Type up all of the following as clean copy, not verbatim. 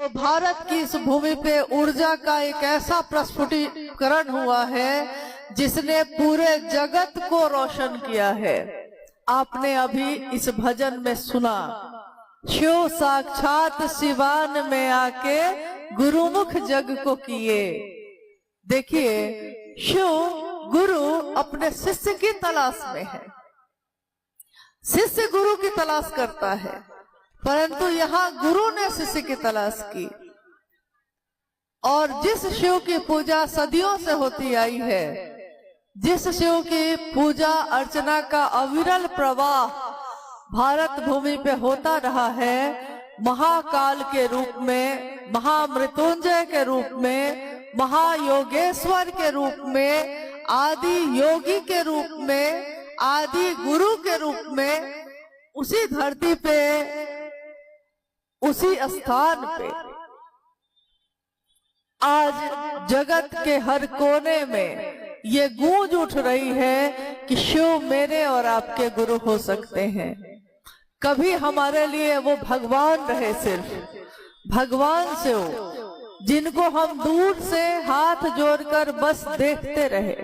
तो भारत की इस भूमि पे ऊर्जा का एक ऐसा प्रस्फुटीकरण हुआ है जिसने पूरे जगत को रोशन किया है। आपने अभी इस भजन में सुना, शिव साक्षात सिवान में आके गुरुमुख जग को किए। देखिए, शिव गुरु अपने शिष्य की तलाश में है, शिष्य गुरु की तलाश करता है, परंतु यहाँ गुरु ने शिष्य की तलाश की। और जिस शिव की पूजा सदियों से होती आई है, जिस शिव की पूजा अर्चना का अविरल प्रवाह भारत भूमि पे होता रहा है, महाकाल के रूप में, महामृत्युंजय के रूप में, महायोगेश्वर के रूप में, आदि योगी के रूप में, आदि गुरु के रूप में, उसी धरती पे, उसी स्थान पे आज जगत के हर कोने में ये गूंज उठ रही है कि शिव मेरे और आपके गुरु हो सकते हैं। कभी हमारे लिए वो भगवान रहे, सिर्फ भगवान शिव, जिनको हम दूर से हाथ जोड़कर बस देखते रहे।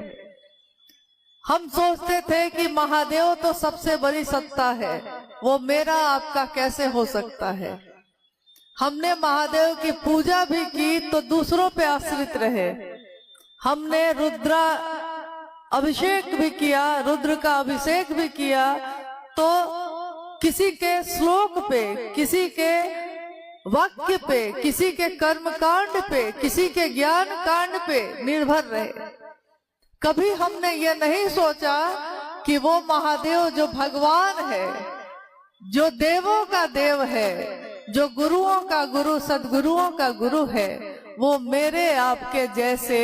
हम सोचते थे कि महादेव तो सबसे बड़ी सत्ता है, वो मेरा आपका कैसे हो सकता है। हमने महादेव की पूजा भी की तो दूसरों पे आश्रित रहे। हमने रुद्रा अभिषेक भी किया, रुद्र का अभिषेक भी किया, तो किसी के श्लोक पे, किसी के वाक्य पे, किसी के कर्म कांड पे, किसी के ज्ञान कांड पे निर्भर रहे। कभी हमने ये नहीं सोचा कि वो महादेव जो भगवान है, जो देवों का देव है, जो गुरुओं का गुरु, सदगुरुओं का गुरु है, वो मेरे आपके जैसे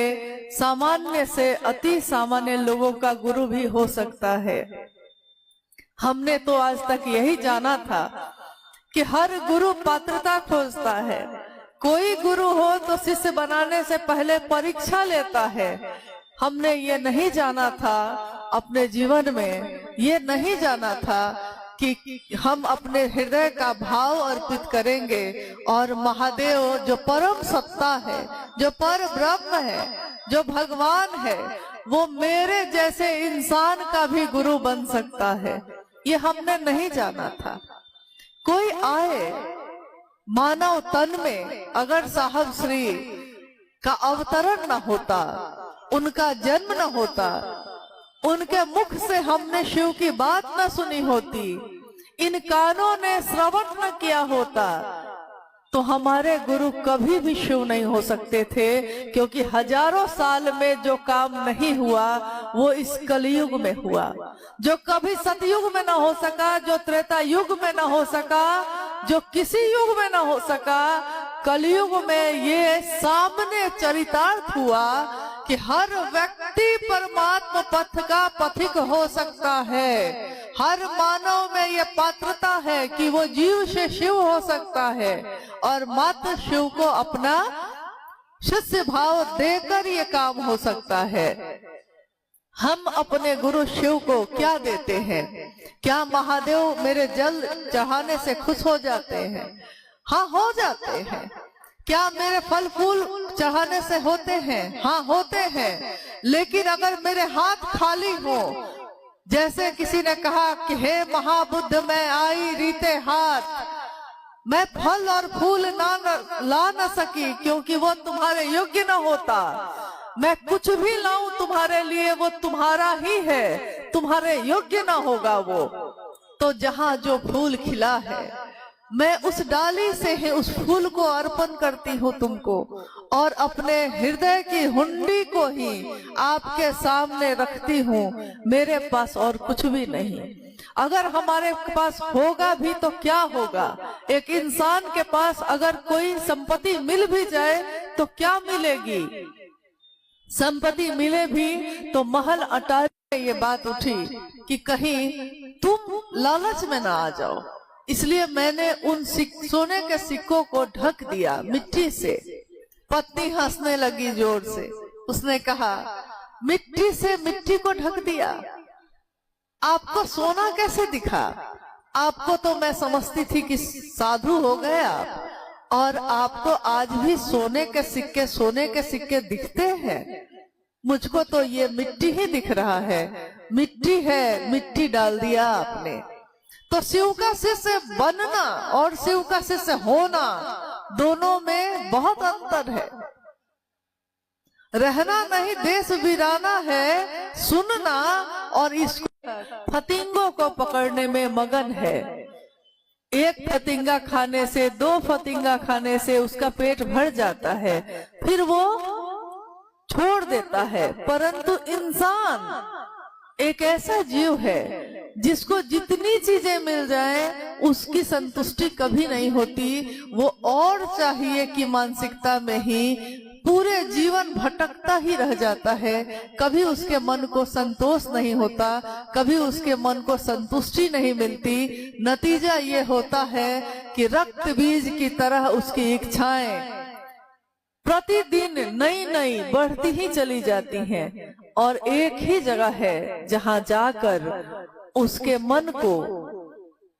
सामान्य से अति सामान्य लोगों का गुरु भी हो सकता है। हमने तो आज तक यही जाना था कि हर गुरु पात्रता खोजता है। कोई गुरु हो तो शिष्य बनाने से पहले परीक्षा लेता है। हमने ये नहीं जाना था अपने जीवन में, ये नहीं जाना था कि हम अपने हृदय का भाव अर्पित करेंगे और महादेव जो परम सत्ता है, जो पर ब्रह्म है, जो भगवान है, वो मेरे जैसे इंसान का भी गुरु बन सकता है। ये हमने नहीं जाना था। कोई आए मानव तन में, अगर साहब श्री का अवतरण न होता, उनका जन्म न होता, उनके मुख से हमने शिव की बात न सुनी होती, इन कानों ने श्रवण न किया होता, तो हमारे गुरु कभी भी शिव नहीं हो सकते थे। क्योंकि हजारों साल में जो काम नहीं हुआ वो इस कलयुग में हुआ। जो कभी सतयुग में न हो सका, जो त्रेता युग में न हो सका, जो किसी युग में न हो सका, कलयुग में ये सामने चरितार्थ हुआ कि हर व्यक्ति परमात्मा पथ का पथिक हो सकता है। हर मानव में ये पात्रता है कि वो जीव से शिव हो सकता है और मात्र शिव को अपना शिष्य भाव देकर ये काम हो सकता है। हम अपने गुरु शिव को क्या देते हैं? क्या महादेव मेरे जल चढ़ाने से खुश हो जाते हैं? हाँ, हो जाते हैं। क्या मेरे फल फूल चढ़ाने से होते हैं? हाँ, होते हैं। लेकिन अगर मेरे हाथ खाली हो, जैसे किसी ने कहा कि हे महाबुद्ध मैं आई रीते हाथ, मैं फल और फूल ला न सकी क्योंकि वो तुम्हारे योग्य न होता। मैं कुछ भी लाऊं तुम्हारे लिए वो तुम्हारा ही है, तुम्हारे योग्य न होगा वो। तो जहाँ जो फूल खिला है मैं उस डाली से ही उस फूल को अर्पण करती हूँ तुमको, और अपने हृदय की हुंडी को ही आपके सामने रखती हूँ। मेरे पास और कुछ भी नहीं। अगर हमारे पास होगा भी तो क्या होगा? एक इंसान के पास अगर कोई संपत्ति मिल भी जाए तो क्या मिलेगी? संपत्ति मिले भी तो महल अटारी में ये बात उठी कि कहीं तुम लालच में ना आ जाओ, इसलिए मैंने उन सोने के सिक्कों को ढक दिया मिट्टी से। पत्नी हंसने लगी जोर से। उसने कहा, मिट्टी से मिट्टी को ढक दिया, आपको सोना कैसे दिखा? आपको तो मैं समझती थी कि साधु हो गए आप, और आपको आज भी सोने के सिक्के दिखते हैं। मुझको तो ये मिट्टी ही दिख रहा है, मिट्टी है, मिट्टी डाल दिया आपने। तो शिव का शिष्य बनना और शिव का शिष्य होना, दोनों में बहुत अंतर है। रहना नहीं देश वीराना है, सुनना और इसको फतिंगों को पकड़ने में मगन है। एक फतिंगा खाने से, 2 फतिंगा खाने से उसका पेट भर जाता है, फिर वो छोड़ देता है। परंतु इंसान एक ऐसा जीव है जिसको जितनी चीजें मिल जाए उसकी संतुष्टि कभी नहीं होती। वो और चाहिए कि मानसिकता में ही पूरे जीवन भटकता ही रह जाता है। कभी उसके मन को संतोष नहीं होता, कभी उसके मन को संतुष्टि नहीं मिलती। नतीजा ये होता है कि रक्त बीज की तरह उसकी इच्छाएं प्रतिदिन नई नई बढ़ती ही चली जाती हैं। और एक ही जगह है जहां जाकर उसके मन को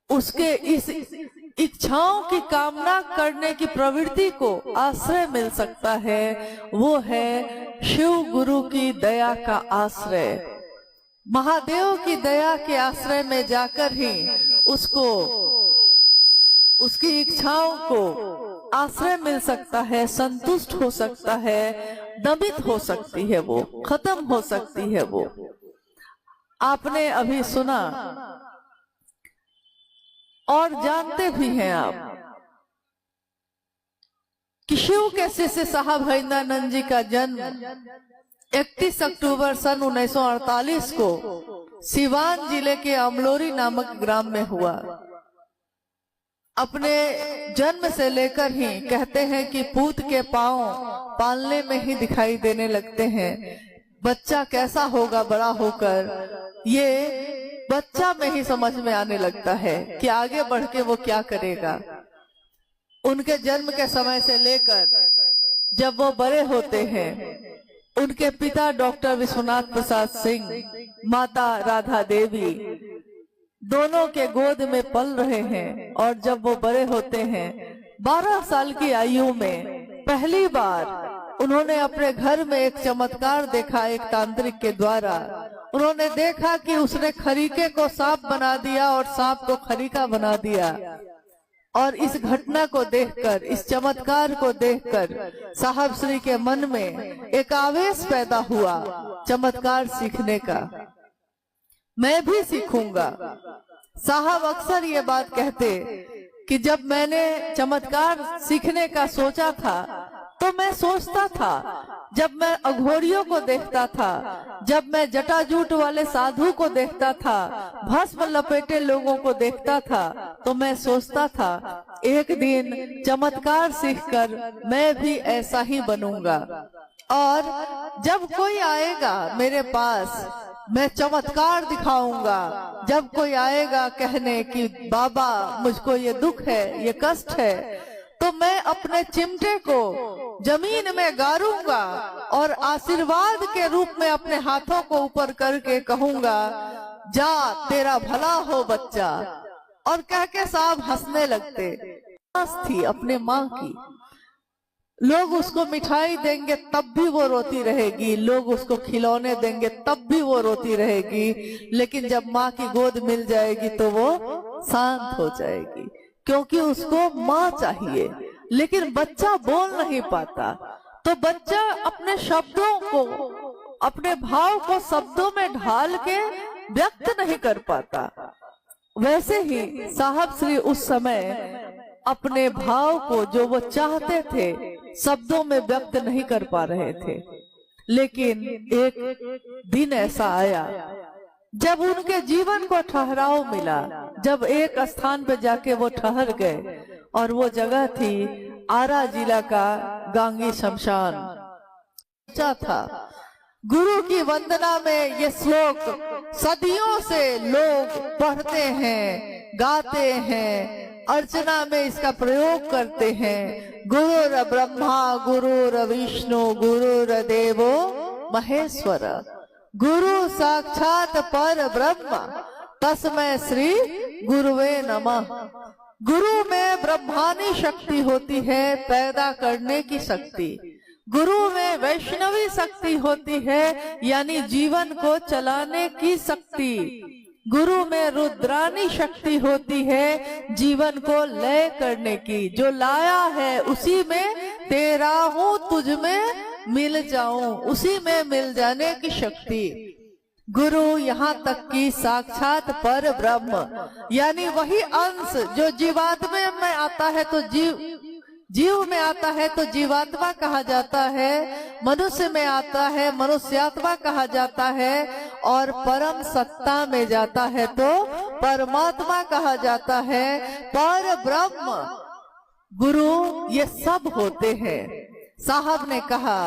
उसके इस इच्छाओं की कामना करने की प्रवृत्ति को आश्रय मिल सकता है, वो है शिव गुरु की दया का आश्रय। महादेव की दया के आश्रय में जाकर ही उसको उसकी इच्छाओं को आश्रय मिल सकता है, संतुष्ट हो सकता है, दमित हो सकती है, वो खत्म हो सकती है। वो आपने अभी सुना और जानते भी हैं आप कि शिव के शिष्य साहब हरिंद्रानंद जी का जन्म 31 अक्टूबर सन 1948 को सिवान जिले के अमलोरी नामक ग्राम में हुआ। अपने जन्म से लेकर ही कहते हैं कि पूत के पांव पालने में ही दिखाई देने लगते हैं। बच्चा कैसा होगा बड़ा होकर, ये बच्चा में ही समझ में आने लगता है कि आगे बढ़ के वो क्या करेगा। उनके जन्म के समय से लेकर जब वो बड़े होते हैं, उनके पिता डॉक्टर विश्वनाथ प्रसाद सिंह, माता राधा देवी दोनों के गोद में पल रहे हैं। और जब वो बड़े होते हैं, 12 साल की आयु में पहली बार उन्होंने अपने घर में एक चमत्कार देखा। एक तांत्रिक के द्वारा उन्होंने देखा कि उसने खरीके को सांप बना दिया और सांप को खरीका बना दिया। और इस घटना को देखकर, इस चमत्कार को देखकर साहब श्री के मन में एक आवेश पैदा हुआ चमत्कार सीखने का। मैं भी सीखूंगा। साहब अक्सर ये बात कहते कि जब मैंने चमत्कार सीखने का सोचा था तो मैं सोचता था, जब मैं अघोरियों को देखता था, जब मैं जटाजूट वाले साधु को देखता था, भस्म लपेटे लोगों को देखता था, तो मैं सोचता था एक दिन चमत्कार सीखकर मैं भी ऐसा ही बनूंगा। और जब कोई आएगा मेरे पास, मैं चमत्कार दिखाऊंगा। जब कोई आएगा कहने कि बाबा मुझको ये दुख है, ये कष्ट है, तो मैं अपने चिमटे को जमीन में गाड़ूंगा और आशीर्वाद के रूप में अपने हाथों को ऊपर करके कहूंगा, जा तेरा भला हो बच्चा। और कह के साहब हंसने लगते। थी अपने माँ की, लोग उसको मिठाई देंगे तब भी वो रोती रहेगी, लोग उसको खिलौने देंगे तब भी वो रोती रहेगी, लेकिन जब माँ की गोद मिल जाएगी तो वो शांत हो जाएगी, क्योंकि उसको माँ चाहिए। लेकिन बच्चा बोल नहीं पाता, तो बच्चा अपने शब्दों को, अपने भाव को शब्दों में ढाल के व्यक्त नहीं कर पाता। वैसे ही साहब श्री उस समय अपने भाव को, जो वो चाहते थे, शब्दों में व्यक्त नहीं कर पा रहे थे। लेकिन एक दिन ऐसा आया जब उनके जीवन को ठहराव मिला, जब एक स्थान पे जाके वो ठहर गए, और वो जगह थी आरा जिला का गांगी शमशान। था गुरु की वंदना में ये श्लोक सदियों से लोग पढ़ते हैं, गाते हैं, अर्चना में इसका प्रयोग करते हैं। गुरुर ब्रह्मा गुरुर विष्णु गुरुर देवो महेश्वर, गुरु साक्षात पर ब्रह्म तस्मै श्री गुरुवे नमः। गुरु में ब्रह्मानी शक्ति होती है, पैदा करने की शक्ति। गुरु में वैष्णवी शक्ति होती है, यानी जीवन को चलाने की शक्ति। गुरु में रुद्रानी शक्ति होती है, जीवन को लय करने की। जो लाया है उसी में तेरा हूँ, तुझ में मिल जाऊं, उसी में मिल जाने की शक्ति। गुरु यहाँ तक कि साक्षात पर ब्रह्म, यानी वही अंश जो जीवात्मा में आता है तो जीव में आता है तो जीवात्मा कहा जाता है, मनुष्य में आता है मनुष्यात्मा कहा जाता है, और परम सत्ता में जाता है तो परमात्मा कहा जाता है। पर ब्रह्म गुरु ये सब होते हैं। साहब ने कहा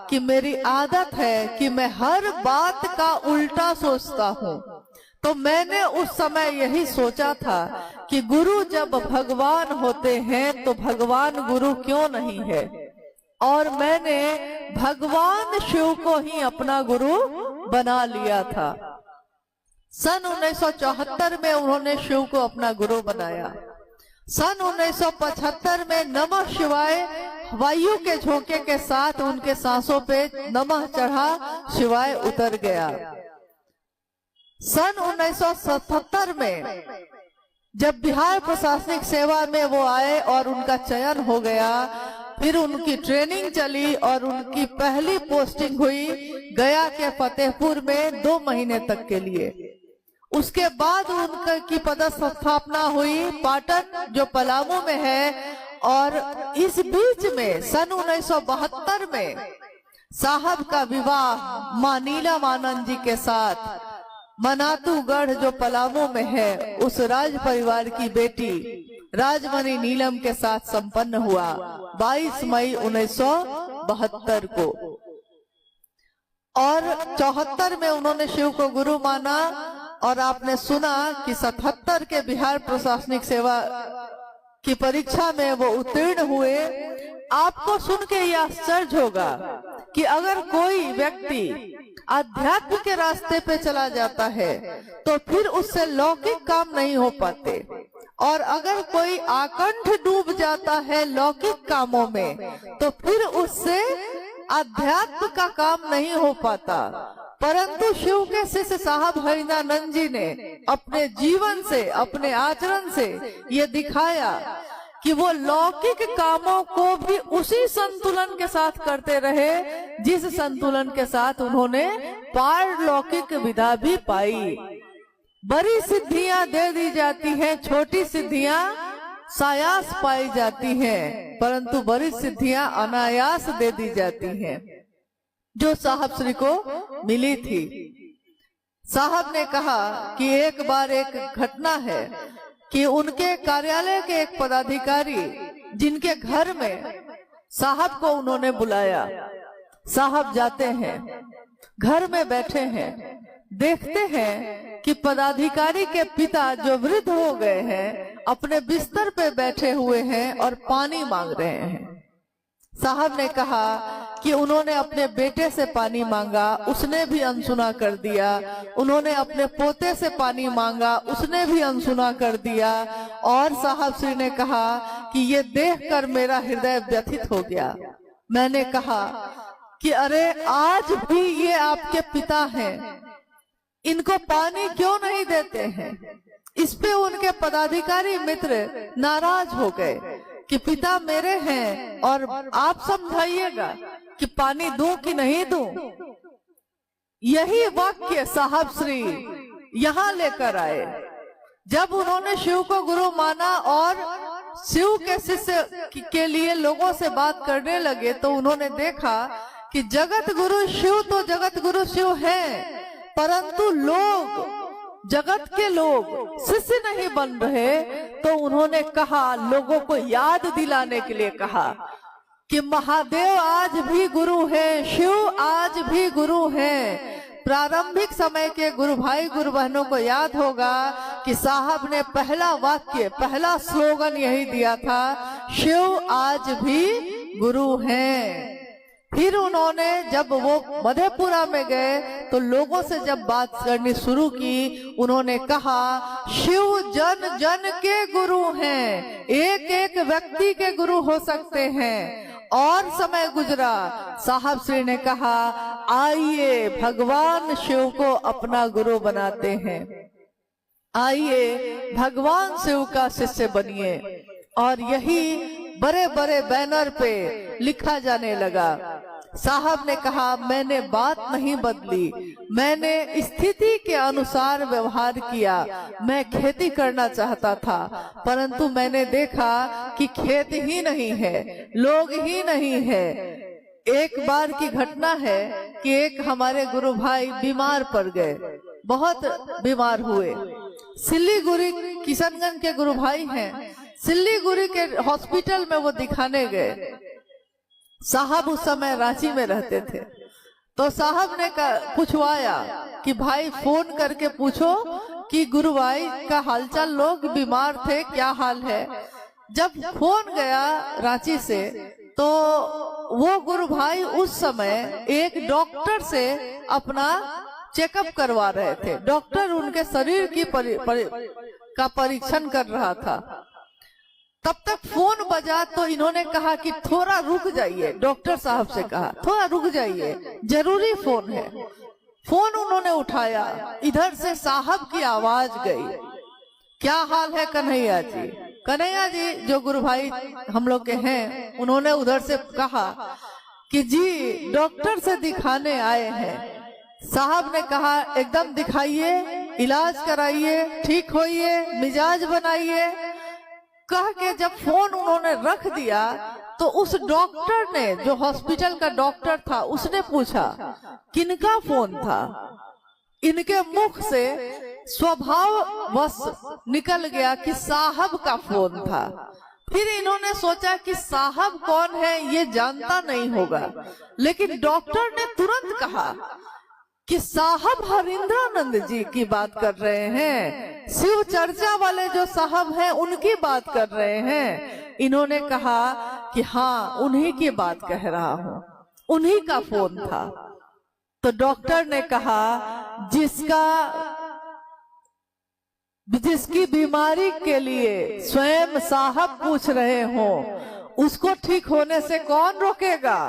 कि मेरी आदत है कि मैं हर बात का उल्टा सोचता हूँ, तो मैंने उस समय यही सोचा था कि गुरु जब भगवान होते हैं तो भगवान गुरु क्यों नहीं है, और मैंने भगवान शिव को ही अपना गुरु बना लिया था। सन 1974 में उन्होंने शिव को अपना गुरु बनाया। सन 1975 में नमः शिवाय वायु के झोंके के साथ उनके सांसों पे नमः चढ़ा, शिवाय उतर गया। सन 1977 में जब बिहार प्रशासनिक सेवा में वो आए और उनका चयन हो गया, फिर उनकी ट्रेनिंग चली और उनकी पहली पोस्टिंग हुई गया के फतेहपुर में 2 महीने तक के लिए। उसके बाद उनकी पदस्थापना हुई पाटन जो पलामू में है, और इस बीच में सन 1972 में साहब का विवाह मां नीलमानंद जी के साथ मनातूगढ़ जो पलामू में है उस राज परिवार की बेटी राजमणि नीलम के साथ संपन्न हुआ 22 मई 1972 को। और 74 में उन्होंने शिव को गुरु माना, और आपने सुना कि 77 के बिहार प्रशासनिक सेवा की परीक्षा में वो उत्तीर्ण हुए। आपको सुन के ये आश्चर्य होगा कि अगर कोई व्यक्ति अध्यात्म के रास्ते पे चला जाता है तो फिर उससे लौकिक काम नहीं हो पाते, और अगर कोई आकंठ डूब जाता है लौकिक कामों में तो फिर उससे अध्यात्म का काम नहीं हो पाता। परंतु शिव के शिष्य साहब हरिनानंद जी ने अपने जीवन से, अपने आचरण से ये दिखाया कि वो लौकिक कामों को भी उसी संतुलन के साथ करते रहे जिस संतुलन के साथ उन्होंने पारलौकिक विधा भी पाई। बड़ी सिद्धियां दे दी जाती हैं, छोटी सिद्धियां सायास पाई जाती हैं, परंतु बड़ी सिद्धियां अनायास दे दी जाती हैं, जो साहब श्री को मिली थी। साहब ने कहा कि एक बार एक घटना है कि उनके कार्यालय के एक पदाधिकारी जिनके घर में साहब को उन्होंने बुलाया, साहब जाते हैं, घर में बैठे हैं, देखते हैं कि पदाधिकारी के पिता जो वृद्ध हो गए हैं अपने बिस्तर पे बैठे हुए हैं और पानी मांग रहे हैं। साहब ने कहा कि उन्होंने अपने बेटे से पानी मांगा, उसने भी अनसुना कर दिया। उन्होंने अपने पोते से पानी मांगा, उसने भी अनसुना कर दिया। और साहब श्री ने कहा कि ये देखकर मेरा हृदय व्यथित हो गया। मैंने कहा कि अरे आज भी ये आपके पिता हैं, इनको पानी क्यों नहीं देते हैं? इस पे उनके पदाधिकारी मित्र नाराज हो गए कि पिता मेरे हैं और आप समझाइएगा कि पानी दूं कि नहीं दूं। यही वाक्य साहब श्री यहाँ लेकर आए। जब उन्होंने शिव को गुरु माना और शिव के शिष्य के लिए लोगों से बात करने लगे तो उन्होंने देखा कि जगत गुरु शिव तो जगत गुरु शिव है, परंतु लोग, जगत के लोग शिष्य नहीं बन रहे। तो उन्होंने कहा, लोगों को याद दिलाने के लिए कहा कि महादेव आज भी गुरु है, शिव आज भी गुरु है। प्रारंभिक समय के गुरु भाई गुरु बहनों को याद होगा कि साहब ने पहला वाक्य, पहला स्लोगन यही दिया था, शिव आज भी गुरु हैं। फिर उन्होंने जब वो मधेपुरा में गए तो लोगों से जब बात करनी शुरू की, उन्होंने कहा शिव जन जन के गुरु हैं, एक एक व्यक्ति के गुरु हो सकते हैं। और समय गुजरा, साहब श्री ने कहा आइए भगवान शिव को अपना गुरु बनाते हैं, आइए भगवान शिव का शिष्य बनिए। और यही बड़े बड़े बैनर पे लिखा जाने लगा। साहब ने कहा मैंने बात नहीं बदली, मैंने स्थिति के अनुसार व्यवहार किया। मैं खेती करना चाहता था, परंतु मैंने देखा कि खेत ही नहीं है, लोग ही नहीं है। एक बार की घटना है कि एक हमारे गुरु भाई बीमार पड़ गए, बहुत बीमार हुए। सिलीगुड़ी किशनगंज के गुरु भाई हैं, सिलीगुड़ी के हॉस्पिटल में वो दिखाने गए। साहब उस समय रांची में रहते थे, तो साहब ने पूछवाया कि भाई फोन करके पूछो कि गुरु भाई का हालचाल, लोग बीमार थे, क्या हाल है। जब फोन गया रांची से, तो वो गुरु भाई उस समय एक डॉक्टर से अपना चेकअप करवा रहे थे। डॉक्टर उनके शरीर की का परीक्षण कर रहा था। तब तक फोन बजा तो इन्होंने कहा कि थोड़ा रुक जाइए। डॉक्टर साहब से कहा थोड़ा रुक जाइए, जरूरी फोन है। फोन उन्होंने उठाया, इधर से साहब की आवाज गई, क्या हाल है कन्हैया जी। कन्हैया जी जो गुरु भाई हम लोग के हैं, उन्होंने उधर से कहा कि जी डॉक्टर से दिखाने आए हैं। साहब ने कहा एकदम दिखाइए, इलाज कराइए, ठीक होइए, मिजाज बनाइए। कह के जब फोन उन्होंने रख दिया, तो उस डॉक्टर ने, जो हॉस्पिटल का डॉक्टर था, उसने पूछा किनका फोन था। इनके मुख से स्वभाववश निकल गया कि साहब का फोन था। फिर इन्होंने सोचा कि साहब कौन है ये जानता नहीं होगा, लेकिन डॉक्टर ने तुरंत कहा कि साहब हरिंद्रानंद जी की बात कर रहे हैं, शिव चर्चा वाले जो साहब हैं उनकी बात कर रहे हैं। इन्होंने कहा कि हाँ उन्हीं की बात कह रहा हूँ, उन्हीं का फोन था। तो डॉक्टर ने कहा जिसकी बीमारी के लिए स्वयं साहब पूछ रहे हो, उसको ठीक होने से कौन रोकेगा।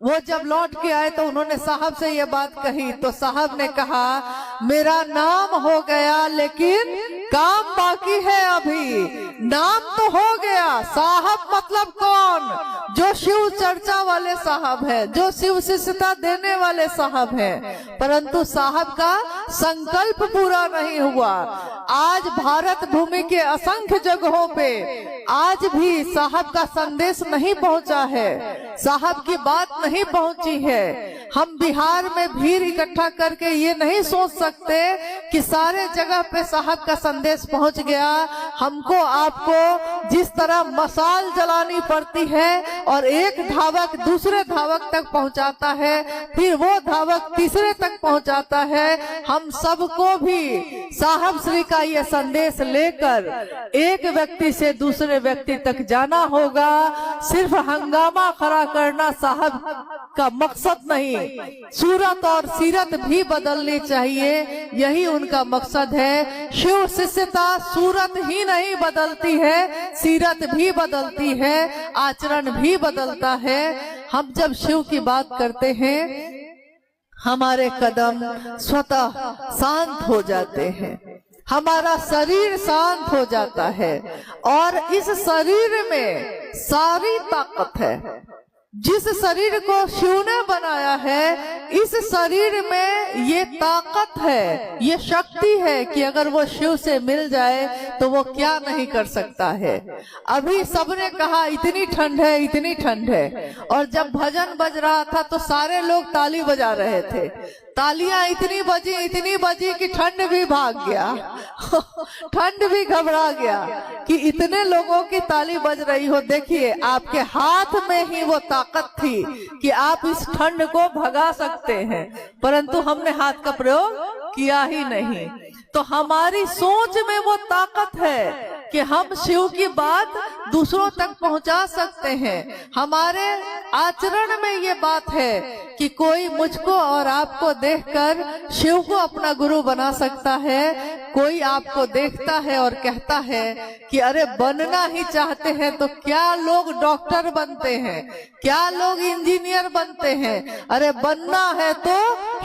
वो जब लौट के आए तो उन्होंने साहब से ये बात कही, तो साहब ने कहा मेरा नाम हो गया, लेकिन काम बाकी है अभी। नाम तो हो गया, साहब मतलब कौन, जो शिव चर्चा वाले साहब हैं, जो शिव शिष्यता देने वाले साहब हैं, परंतु साहब का संकल्प पूरा नहीं हुआ। आज भारत भूमि के असंख्य जगहों पे आज भी साहब का संदेश नहीं पहुंचा है, साहब की बात नहीं पहुंची है। हम बिहार में भीड़ इकट्ठा करके ये नहीं सोच सकते कि सारे जगह पे साहब का संदेश पहुंच गया। हमको आपको जिस तरह मसाल जलानी पड़ती है और एक धावक दूसरे धावक तक पहुंचाता है, फिर वो धावक तीसरे तक पहुंचाता है, हम सबको भी साहब श्री का ये संदेश लेकर एक व्यक्ति से दूसरे व्यक्ति तक जाना होगा। सिर्फ हंगामा खड़ा करना साहब का मकसद नहीं, सूरत और सीरत भी बदलनी चाहिए, यही उनका मकसद है। शिव शिष्यता सूरत ही नहीं बदलती है, सीरत भी बदलती है, आचरण भी बदलता है। हम जब शिव की बात करते हैं, हमारे कदम स्वतः शांत हो जाते हैं, हमारा शरीर शांत हो जाता है, और इस शरीर में सारी ताकत है। जिस शरीर को शिव ने बनाया है, इस शरीर में ये ताकत है, ये शक्ति है कि अगर वो शिव से मिल जाए तो वो क्या नहीं कर सकता है। अभी सबने कहा इतनी ठंड है, इतनी ठंड है, और जब भजन बज रहा था तो सारे लोग ताली बजा रहे थे। तालियां इतनी बजी कि ठंड भी भाग गया ठंड भी घबरा गया कि इतने लोगों की ताली बज रही हो। देखिए आपके हाथ में ही वो ताकत थी कि आप इस ठंड को भगा सकते हैं, परंतु हमने हाथ का प्रयोग किया ही नहीं। तो हमारी सोच में वो ताकत है कि हम शिव की बात दूसरों तक पहुंचा सकते हैं। हमारे आचरण में ये बात है कि कोई मुझको और आपको देखकर शिव को अपना गुरु बना सकता है। कोई आपको देखता है और कहता है कि अरे बनना ही चाहते हैं तो क्या लोग डॉक्टर बनते हैं, क्या लोग इंजीनियर बनते हैं। अरे बनना है तो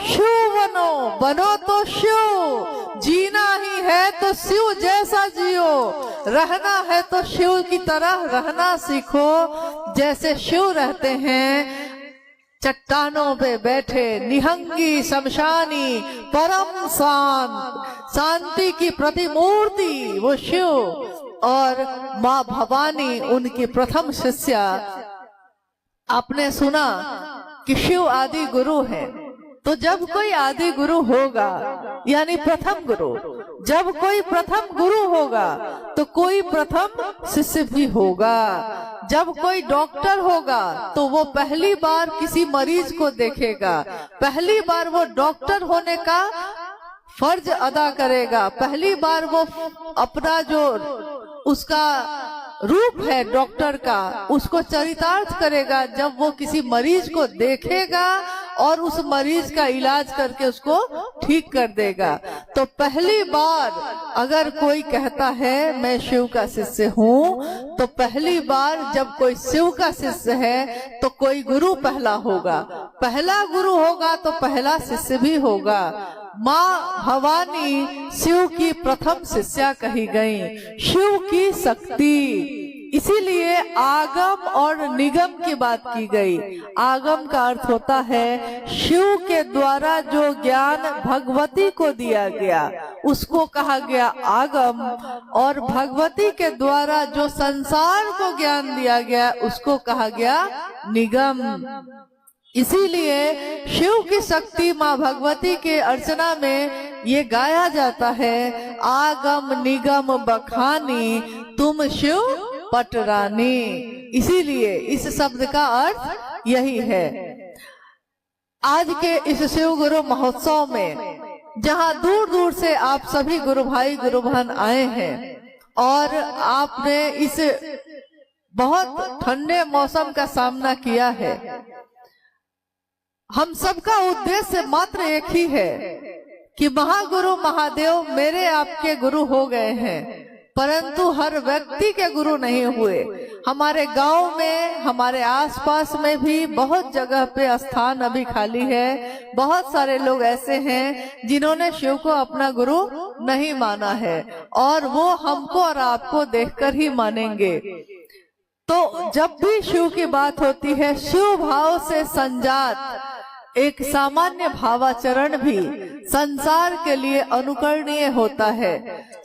शिव बनो, बनो तो शिव। जीना ही है तो शिव जैसा जियो, रहना है तो शिव की तरह रहना सीखो। जैसे शिव रहते हैं चट्टानों पे बैठे, निहंगी शमशानी परम शांत, शांति की प्रतिमूर्ति वो शिव। और माँ भवानी उनकी प्रथम शिष्या। आपने सुना कि शिव आदि गुरु हैं, तो जब कोई आदि गुरु होगा यानी प्रथम गुरु, जब कोई प्रथम गुरु होगा तो कोई प्रथम शिष्य भी होगा। जब कोई डॉक्टर होगा तो वो पहली बार किसी मरीज को देखेगा, पहली बार वो डॉक्टर होने का फर्ज अदा करेगा, पहली बार वो अपना जो उसका रूप है डॉक्टर का उसको चरितार्थ करेगा जब वो किसी मरीज को देखेगा और उस मरीज का इलाज करके उसको ठीक कर देगा। तो पहली बार अगर कोई कहता है मैं शिव का शिष्य हूँ, तो पहली बार जब कोई शिव का शिष्य है तो कोई गुरु पहला होगा, पहला गुरु होगा तो पहला शिष्य भी होगा। माँ भवानी शिव की प्रथम शिष्या कही गई, शिव की शक्ति। इसीलिए आगम और निगम की बात की गई। आगम का अर्थ होता है शिव के द्वारा जो ज्ञान भगवती को दिया गया उसको कहा गया आगम, और भगवती के द्वारा जो संसार को ज्ञान दिया गया उसको कहा गया निगम। इसीलिए शिव की शक्ति माँ भगवती के अर्चना में ये गाया जाता है, आगम निगम बखानी तुम शिव पटरानी। इसीलिए इस शब्द का अर्थ यही है। आज के इस शिव गुरु महोत्सव में जहाँ दूर दूर से आप सभी गुरु भाई गुरु बहन आए हैं और आपने इस बहुत ठंडे मौसम का सामना किया है, हम सबका उद्देश्य मात्र एक ही है कि महागुरु महादेव मेरे आपके गुरु हो गए हैं, परंतु हर व्यक्ति के गुरु नहीं हुए। हमारे गांव में, हमारे आसपास में भी बहुत जगह पे स्थान अभी खाली है। बहुत सारे लोग ऐसे हैं जिन्होंने शिव को अपना गुरु नहीं माना है और वो हमको और आपको देखकर ही मानेंगे। तो जब भी शिव की बात होती है, शिव भाव से संजात एक सामान्य भावाचरण भी संसार के लिए अनुकरणीय होता है।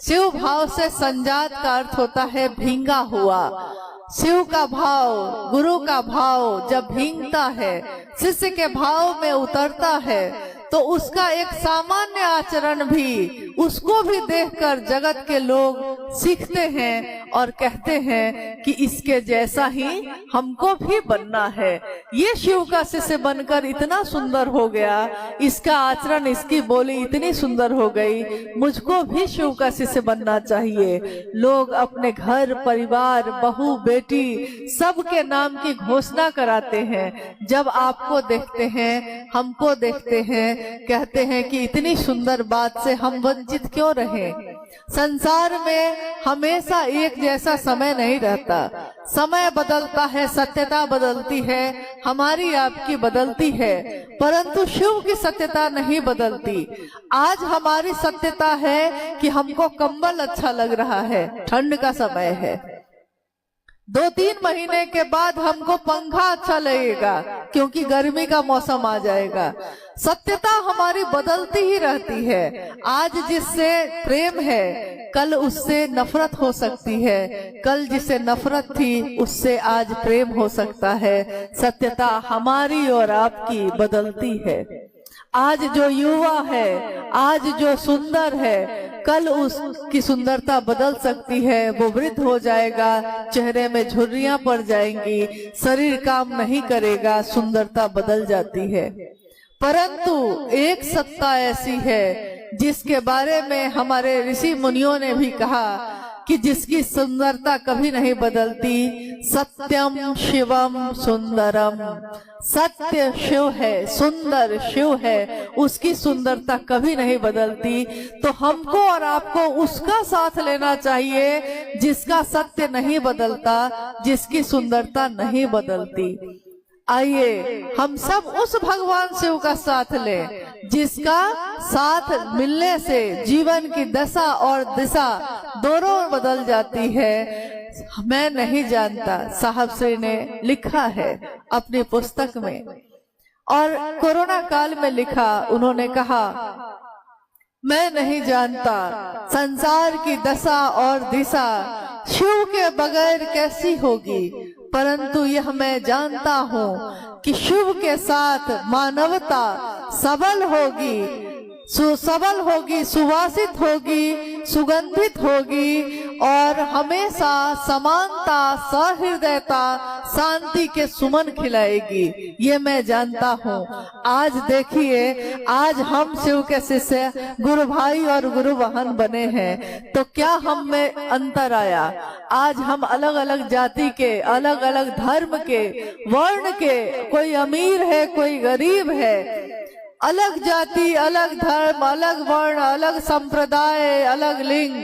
शिव भाव से संजात का अर्थ होता है भींगा हुआ। शिव का भाव, गुरु का भाव जब भींगता है, शिष्य के भाव में उतरता है, तो उसका एक सामान्य आचरण भी, उसको भी देखकर जगत के लोग सीखते हैं और कहते हैं कि इसके जैसा ही हमको भी बनना है। ये शिव का शिष्य बनकर इतना सुंदर हो गया, इसका आचरण, इसकी बोली इतनी सुंदर हो गई, मुझको भी शिव का शिष्य बनना चाहिए। लोग अपने घर परिवार, बहू बेटी सबके नाम की घोषणा कराते हैं। जब आपको देखते हैं, हमको देखते हैं, कहते हैं कि इतनी सुंदर बात से हम वंचित क्यों रहे। संसार में हमेशा एक जैसा समय नहीं रहता, समय बदलता है, सत्यता बदलती है, हमारी आपकी बदलती है, परंतु शिव की सत्यता नहीं बदलती। आज हमारी सत्यता है कि हमको कंबल अच्छा लग रहा है, ठंड का समय है, 2-3 महीने के बाद हमको पंखा अच्छा लगेगा क्योंकि गर्मी का मौसम आ जाएगा। सत्यता हमारी बदलती ही रहती है। आज जिससे प्रेम है, कल उससे नफरत हो सकती है, कल जिससे नफरत थी उससे आज प्रेम हो सकता है। सत्यता हमारी और आपकी बदलती है। आज जो युवा है, आज जो सुंदर है, कल उसकी सुंदरता बदल सकती है। वो वृद्ध हो जाएगा, चेहरे में झुर्रियां पड़ जाएंगी, शरीर काम नहीं करेगा, सुंदरता बदल जाती है। परंतु एक सत्ता ऐसी है जिसके बारे में हमारे ऋषि मुनियों ने भी कहा कि जिसकी सुंदरता कभी नहीं बदलती, सत्यम शिवम सुंदरम, सत्य शिव है, सुंदर शिव है, उसकी सुंदरता कभी नहीं बदलती। तो हमको और आपको उसका साथ लेना चाहिए जिसका सत्य नहीं बदलता, जिसकी सुंदरता नहीं बदलती। आइए हम सब उस भगवान शिव का साथ लें जिसका साथ मिलने से जीवन की दशा और दिशा दोनों बदल जाती है। मैं नहीं जानता, साहब श्री ने लिखा है अपनी पुस्तक में, और कोरोना काल में लिखा। उन्होंने कहा, मैं नहीं जानता संसार की दशा और दिशा शिव के बगैर कैसी होगी, परंतु यह मैं जानता हूँ कि शिव के साथ मानवता सबल होगी, सुसबल होगी, सुवासित होगी, सुगंधित होगी और हमेशा समानता, सहृदयता, शांति के सुमन खिलाएगी। ये मैं जानता हूँ। आज देखिए, आज हम शिव के शिष्य गुरु भाई और गुरु बहन बने हैं, तो क्या हम में अंतर आया? आज हम अलग अलग जाति के, अलग अलग धर्म के, वर्ण के, कोई अमीर है, कोई गरीब है, अलग जाति, अलग धर्म, अलग वर्ण, अलग संप्रदाय, अलग लिंग,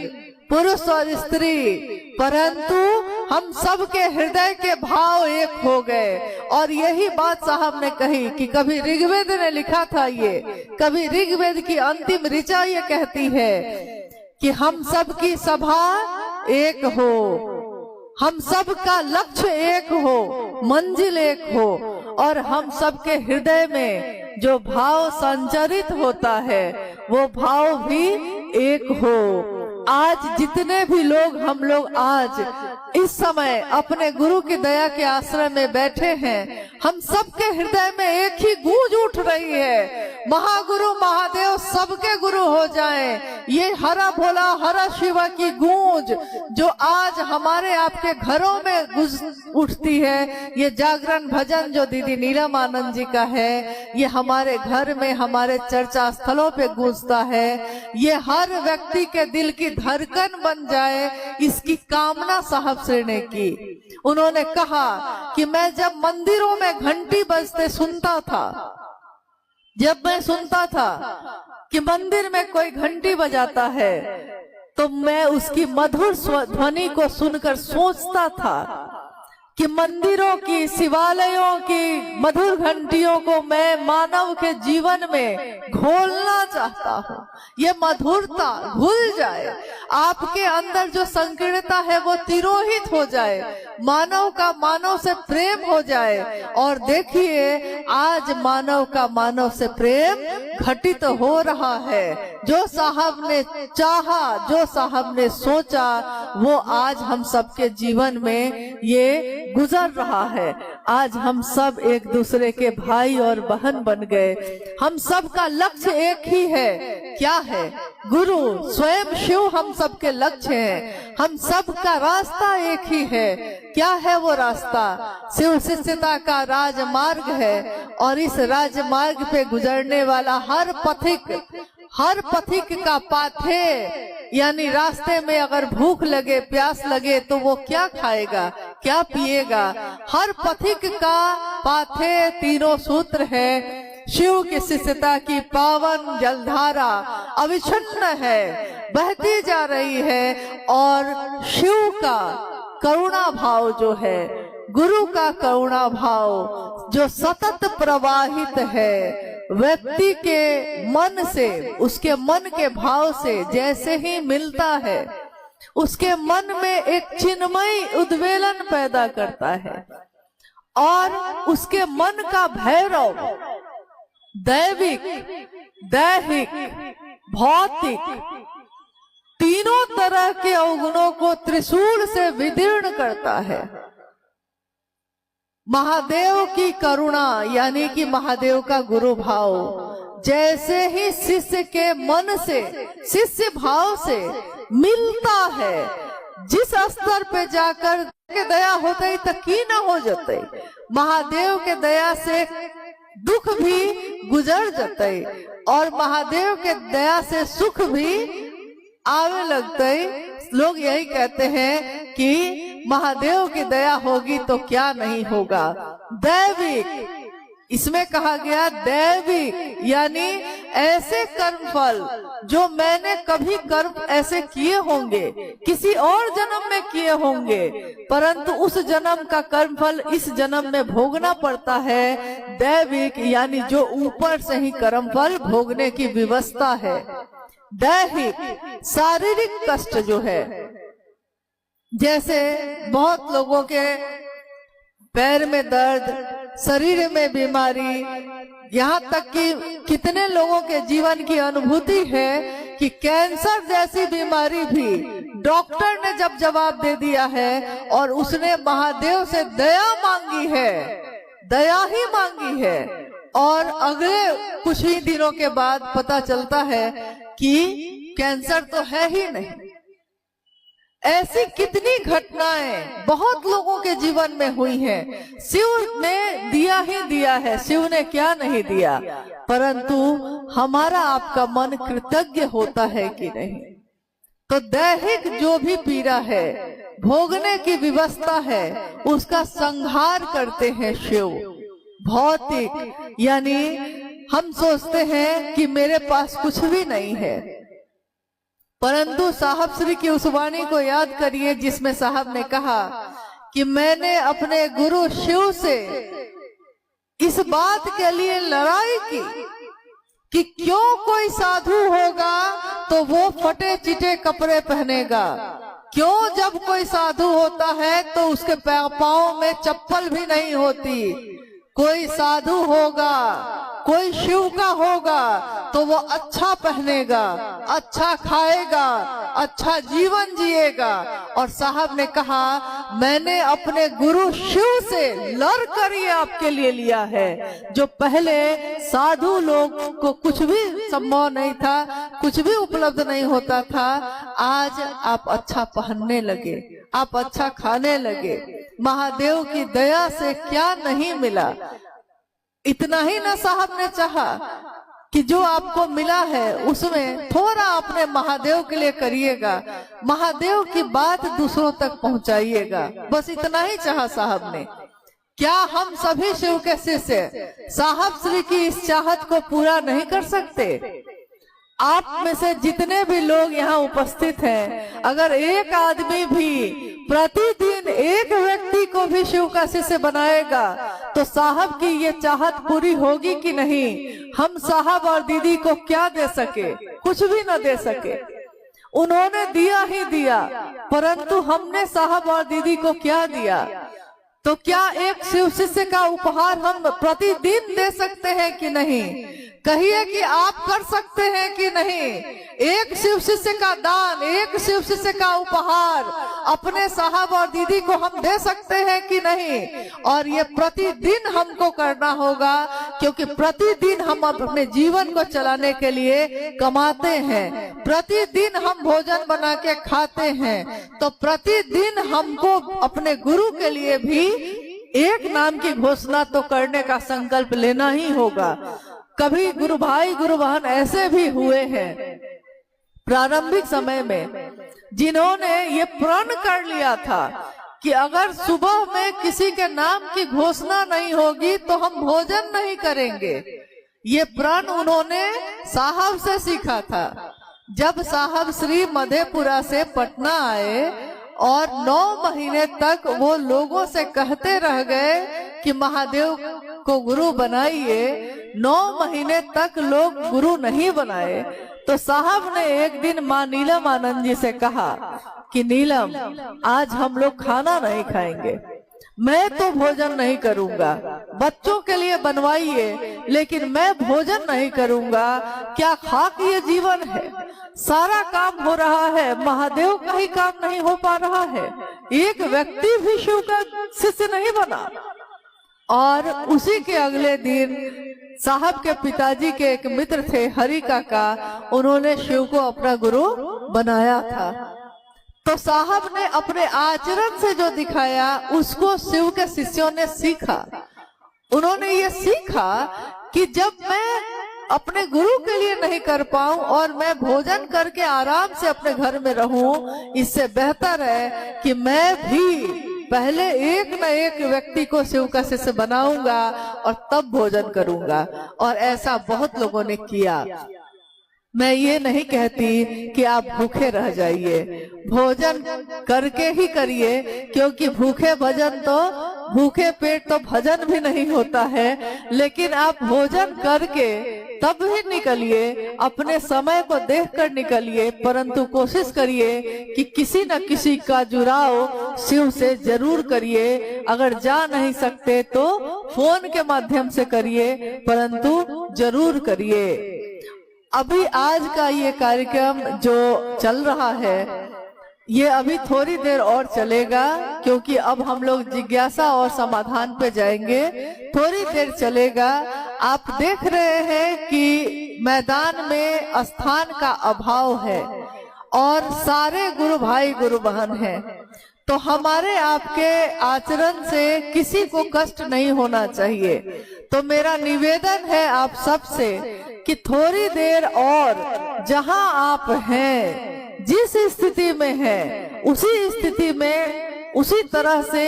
पुरुष और स्त्री, परंतु हम सब के हृदय के भाव एक हो गए। और यही बात साहब ने कही कि कभी ऋग्वेद ने लिखा था ये, कभी ऋग्वेद की अंतिम ऋचा ये कहती है कि हम सब की सभा एक हो, हम सब का लक्ष्य एक हो, मंजिल एक हो, और हम सबके हृदय में जो भाव संचरित होता है वो भाव भी एक हो। आज जितने भी लोग, हम लोग आज इस समय अपने गुरु की दया के आश्रय में बैठे हैं, हम सबके हृदय में एक ही गूंज उठ रही है, महागुरु महादेव सबके गुरु हो जाएं। ये हरा भोला हरा शिवा की गूंज जो आज हमारे आपके घरों में उठती है, ये जागरण भजन जो दीदी नीलम आनंद जी का है, ये हमारे घर में, हमारे चर्चा स्थलों पे गूंजता है। ये हर व्यक्ति के दिल की धड़कन बन जाए, इसकी कामना साहब श्री ने की। उन्होंने कहा कि मैं जब मंदिरों में घंटी बजते सुनता था, जब मैं सुनता था कि मंदिर में कोई घंटी बजाता है, तो मैं उसकी मधुर ध्वनि को सुनकर सोचता था कि मंदिरों की, शिवालयों की मधुर घंटियों को मैं मानव के जीवन में घोलना चाहता हूँ। ये मधुरता घुल जाए, आपके अंदर जो संकीर्णता है वो तिरोहित हो जाए, मानव का मानव से प्रेम हो जाए। और देखिए, आज मानव का मानव से प्रेम घटित हो रहा है। जो साहब ने चाहा, जो साहब ने सोचा, वो आज हम सबके जीवन में ये गुजर रहा है। आज हम सब एक दूसरे के भाई और बहन बन गए। हम सब का लक्ष्य एक ही है। क्या है? गुरु स्वयं शिव हम सबके लक्ष्य है। हम सब का रास्ता एक ही है। क्या है वो रास्ता? शिव शिष्यता का राजमार्ग है। और इस राजमार्ग पे गुजरने वाला हर पथिक का पाथे, यानी रास्ते में अगर भूख लगे, प्यास लगे, तो वो क्या खाएगा, क्या पिएगा? हर पथिक का पाथे तीनों सूत्र है। शिव की शिष्यता की पावन जलधारा अविच्छिन्न है, बहती जा रही है। और शिव का करुणा भाव जो है, गुरु का करुणा भाव जो सतत प्रवाहित है, व्यक्ति के मन से, उसके मन के भाव से जैसे ही मिलता है, उसके मन में एक चिन्मयी उद्वेलन पैदा करता है। और उसके मन का भैरव दैविक, दैहिक, भौतिक तीनों तरह के अवगुणों को त्रिशूल से विदीर्ण करता है। महादेव की करुणा, यानी कि महादेव का गुरु भाव जैसे ही शिष्य के मन से, शिष्य भाव से मिलता है, जिस स्तर पे जाकर के दया होते तकी न हो जाते, महादेव के दया से दुख भी गुजर जाते और महादेव के दया से सुख भी आवे लगते। लोग यही कहते हैं कि महादेव की दया होगी तो क्या नहीं होगा। दैविक, इसमें कहा गया दैविक, यानी ऐसे कर्मफल जो मैंने कभी कर्म ऐसे किए होंगे, किसी और जन्म में किए होंगे, परंतु उस जन्म का कर्मफल इस जन्म में भोगना पड़ता है। दैविक यानी जो ऊपर से ही कर्मफल भोगने की व्यवस्था है। दैहिक, शारीरिक कष्ट जो है, जैसे बहुत लोगों के पैर में दर्द, शरीर में बीमारी, यहाँ तक कि कितने लोगों के जीवन की अनुभूति है कि कैंसर जैसी बीमारी भी डॉक्टर ने जब जवाब दे दिया है और उसने महादेव से दया मांगी है, दया ही मांगी है, और अगले कुछ ही दिनों के बाद पता चलता है कि कैंसर तो है ही नहीं। ऐसी कितनी घटनाएं बहुत लोगों के जीवन में हुई हैं। शिव ने दिया ही दिया है, शिव ने क्या नहीं दिया, परंतु हमारा आपका मन कृतज्ञ होता है कि नहीं। तो दैहिक जो भी पीड़ा है, भोगने की व्यवस्था है, उसका संहार करते हैं शिव। भौतिक यानी हम सोचते हैं कि मेरे पास कुछ भी नहीं है, परंतु साहब श्री की उस वाणी को याद करिए जिसमें साहब ने कहा कि मैंने अपने गुरु शिव से इस बात के लिए लड़ाई की कि क्यों कोई साधु होगा तो वो फटे चिटे कपड़े पहनेगा, क्यों जब कोई साधु होता है तो उसके पाँव में चप्पल भी नहीं होती। कोई साधु होगा, कोई शिव का होगा तो वो अच्छा पहनेगा, अच्छा खाएगा, अच्छा जीवन जिएगा। और साहब ने कहा मैंने अपने गुरु शिव से लड़ कर ये आपके लिए लिया है। जो पहले साधु लोग को कुछ भी संभव नहीं था, कुछ भी उपलब्ध नहीं होता था, आज आप अच्छा पहनने लगे, आप अच्छा खाने लगे। महादेव की दया से क्या नहीं मिला। इतना ही ना साहब ने चाहा कि जो आपको मिला है उसमें थोड़ा अपने महादेव के लिए करिएगा, महादेव की बात दूसरों तक पहुंचाइएगा, बस इतना ही चाहा साहब ने। क्या हम सभी शिव के शिष्य साहब श्री की इस चाहत को पूरा नहीं कर सकते? आप में से जितने भी लोग यहाँ उपस्थित हैं, अगर एक आदमी भी प्रतिदिन एक व्यक्ति को भी शिव का शिष्य बनाएगा तो साहब की ये चाहत पूरी होगी कि नहीं? हम साहब और दीदी को क्या दे सके? कुछ भी न दे सके। उन्होंने दिया ही दिया, परंतु हमने साहब और दीदी को क्या दिया? तो क्या एक शिव शिष्य का उपहार हम प्रतिदिन दे सकते हैं कि नहीं? कहिए कि आप कर सकते हैं कि नहीं? एक शिव शिष्य का दान, एक शिव शिष्य का उपहार अपने साहब और दीदी को हम दे सकते हैं कि नहीं? और ये प्रतिदिन हमको करना होगा, क्योंकि प्रतिदिन हम अपने जीवन को चलाने के लिए कमाते हैं, प्रतिदिन हम भोजन बना के खाते हैं, तो प्रतिदिन हमको अपने गुरु के लिए भी एक नाम की घोषणा तो करने का संकल्प लेना ही होगा। कभी गुरु भाई गुरु बहन ऐसे भी हुए हैं प्रारंभिक समय में जिन्होंने ये प्रण कर लिया था कि अगर सुबह में किसी के नाम की घोषणा नहीं होगी तो हम भोजन नहीं करेंगे। ये प्रण उन्होंने साहब से सीखा था। जब साहब श्री मधेपुरा से पटना आए और 9 महीने तक वो लोगों से कहते रह गए कि महादेव को गुरु बनाइए, 9 महीने तक लोग गुरु नहीं बनाए, तो साहब ने एक दिन माँ नीलम आनंद जी से कहा कि नीलम, आज हम लोग खाना नहीं खाएंगे, मैं तो भोजन नहीं करूंगा, बच्चों के लिए बनवाइए लेकिन मैं भोजन नहीं करूंगा। क्या खाक ये जीवन है? सारा काम हो रहा है, महादेव का ही काम नहीं हो पा रहा है, एक व्यक्ति भी शिव का शिष्य नहीं बना। और उसी के अगले दिन साहब के पिताजी के एक मित्र थे हरि काका, उन्होंने शिव को अपना गुरु बनाया था। तो साहब ने अपने आचरण से जो दिखाया उसको शिव के शिष्यों ने सीखा। उन्होंने ये सीखा कि जब मैं अपने गुरु के लिए नहीं कर पाऊं और मैं भोजन करके आराम से अपने घर में रहूं, इससे बेहतर है कि मैं भी पहले एक न एक व्यक्ति को शिव का शिष्य बनाऊंगा और तब भोजन करूंगा। और ऐसा बहुत लोगों ने किया। मैं ये नहीं कहती कि आप भूखे रह जाइए, भोजन करके ही करिए, क्योंकि भूखे पेट तो भजन भी नहीं होता है। लेकिन आप भोजन करके तब ही निकलिए, अपने समय को देखकर निकलिए, परंतु कोशिश करिए कि किसी न किसी का जुड़ाव शिव से जरूर करिए। अगर जा नहीं सकते तो फोन के माध्यम से करिए, परंतु जरूर करिए। अभी आज का ये कार्यक्रम जो चल रहा है, ये अभी थोड़ी देर और चलेगा, क्योंकि अब हम लोग जिज्ञासा और समाधान पे जाएंगे। थोड़ी देर चलेगा। आप देख रहे हैं कि मैदान में स्थान का अभाव है और सारे गुरु भाई गुरु बहन हैं, तो हमारे आपके आचरण से किसी को कष्ट नहीं होना चाहिए। तो मेरा निवेदन है आप सबसे कि थोड़ी देर और जहां आप हैं, जिस स्थिति में हैं, उसी स्थिति में उसी तरह से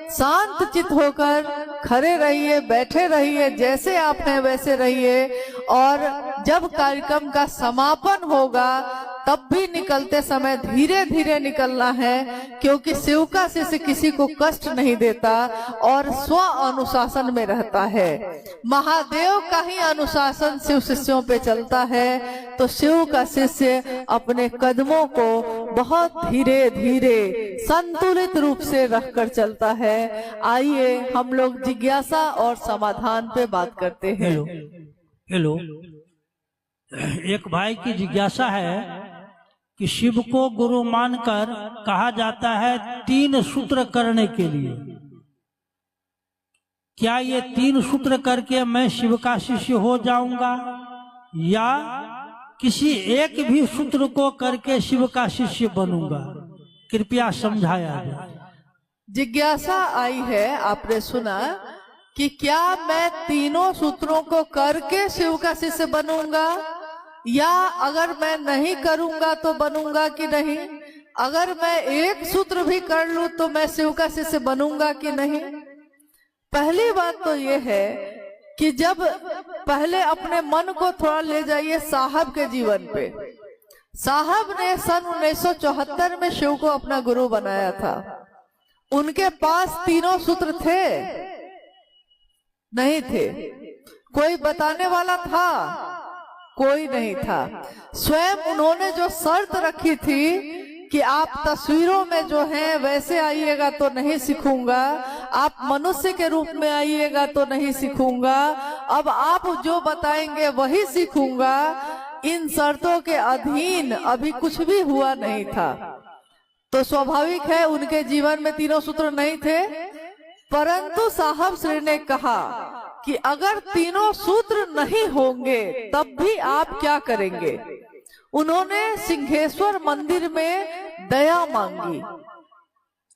शांत चित होकर खड़े रहिए, बैठे रहिए, जैसे आप हैं वैसे रहिए। और जब कार्यक्रम का समापन होगा तब भी निकलते समय धीरे धीरे निकलना है, क्योंकि शिव का शिष्य किसी को कष्ट नहीं देता और स्व अनुशासन में रहता है। महादेव का ही अनुशासन शिव शिष्यों पे चलता है, तो शिव का शिष्य अपने कदमों को बहुत धीरे धीरे संतुलित रूप से रखकर चलता है। आइए हम लोग जिज्ञासा और समाधान पे बात करते हैं। हेलो, एक भाई की जिज्ञासा है कि शिव को गुरु मानकर कहा जाता है 3 सूत्र करने के लिए। क्या ये 3 सूत्र करके मैं शिव का शिष्य हो जाऊंगा, या किसी एक भी सूत्र को करके शिव का शिष्य बनूंगा? कृपया समझाया जाए। जिज्ञासा आई है, आपने सुना कि क्या मैं तीनों सूत्रों को करके शिव का शिष्य बनूंगा, या अगर मैं नहीं करूंगा तो बनूंगा कि नहीं? अगर मैं एक सूत्र भी कर लूं तो मैं शिव का शिष्य बनूंगा कि नहीं? पहली बात तो ये है कि जब पहले अपने मन को थोड़ा ले जाइए साहब के जीवन पे। साहब ने सन 1974 में शिव को अपना गुरु बनाया था। उनके पास तीनों सूत्र थे? नहीं थे। कोई बताने वाला था? कोई नहीं था। स्वयं उन्होंने जो शर्त रखी थी कि आप तस्वीरों में जो हैं वैसे आइएगा तो नहीं सीखूंगा, आप मनुष्य के रूप में आइएगा तो नहीं सीखूंगा, अब आप जो बताएंगे वही सीखूंगा। इन शर्तों के अधीन अभी कुछ भी हुआ नहीं था, तो स्वाभाविक है उनके जीवन में तीनों सूत्र नहीं थे। परंतु साहब श्री ने कहा कि अगर तीनों सूत्र नहीं होंगे तब भी आप क्या करेंगे? उन्होंने सिंहेश्वर मंदिर में दया मांगी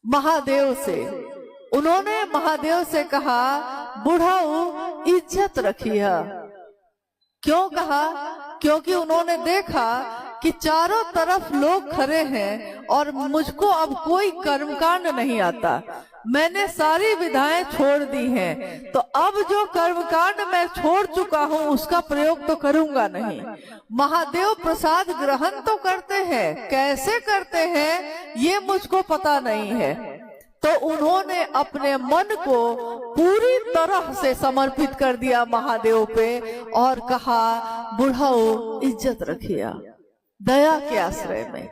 महादेव से। उन्होंने महादेव से कहा, बुढ़ाऊ इज्जत रखिए। क्यों कहा? क्योंकि उन्होंने देखा कि चारों तरफ लोग खड़े हैं और मुझको अब कोई कर्मकांड नहीं आता। मैंने सारी विधाएं छोड़ दी हैं, तो अब जो कर्मकांड मैं छोड़ चुका हूँ उसका प्रयोग तो करूंगा नहीं। महादेव प्रसाद ग्रहण तो करते हैं, कैसे करते हैं ये मुझको पता नहीं है। तो उन्होंने अपने मन को पूरी तरह से समर्पित कर दिया महादेव पे और कहा, बुढ़ाओ इज्जत रखिए दया के आश्रय में।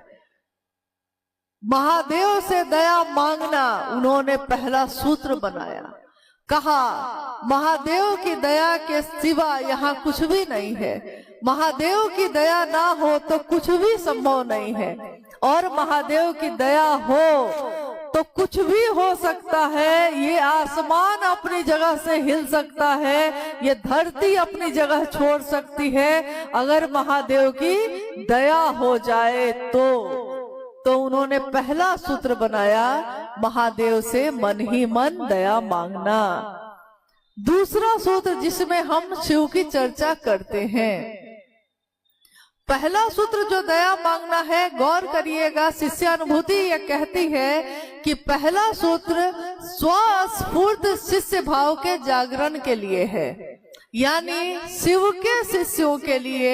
महादेव से दया मांगना उन्होंने पहला सूत्र बनाया। कहा, महादेव की दया के सिवा यहाँ कुछ भी नहीं है। महादेव की दया ना हो तो कुछ भी संभव नहीं है, और महादेव की दया हो तो कुछ भी हो सकता है। ये आसमान अपनी जगह से हिल सकता है, ये धरती अपनी जगह छोड़ सकती है, अगर महादेव की दया हो जाए तो उन्होंने पहला सूत्र बनाया, महादेव से मन ही मन दया मांगना। दूसरा सूत्र जिसमें हम शिव की चर्चा करते हैं। पहला सूत्र जो दया मांगना है, गौर करिएगा, शिष्यानुभूति यह कहती है कि पहला सूत्र स्वस्फूर्त शिष्य भाव के जागरण के लिए है, यानी शिव के शिष्यों के लिए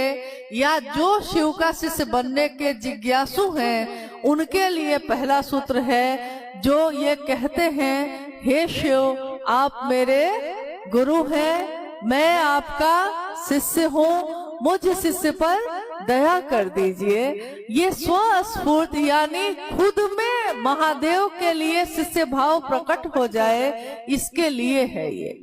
या जो शिव का शिष्य बनने के जिज्ञासु हैं उनके लिए पहला सूत्र है, जो ये कहते हैं, हे शिव आप मेरे गुरु हैं, मैं आपका शिष्य हूँ, मुझ शिष्य पर दया कर दीजिए। ये स्वस्फूर्त यानी खुद में महादेव के लिए शिष्य भाव प्रकट हो जाए, इसके लिए है ये।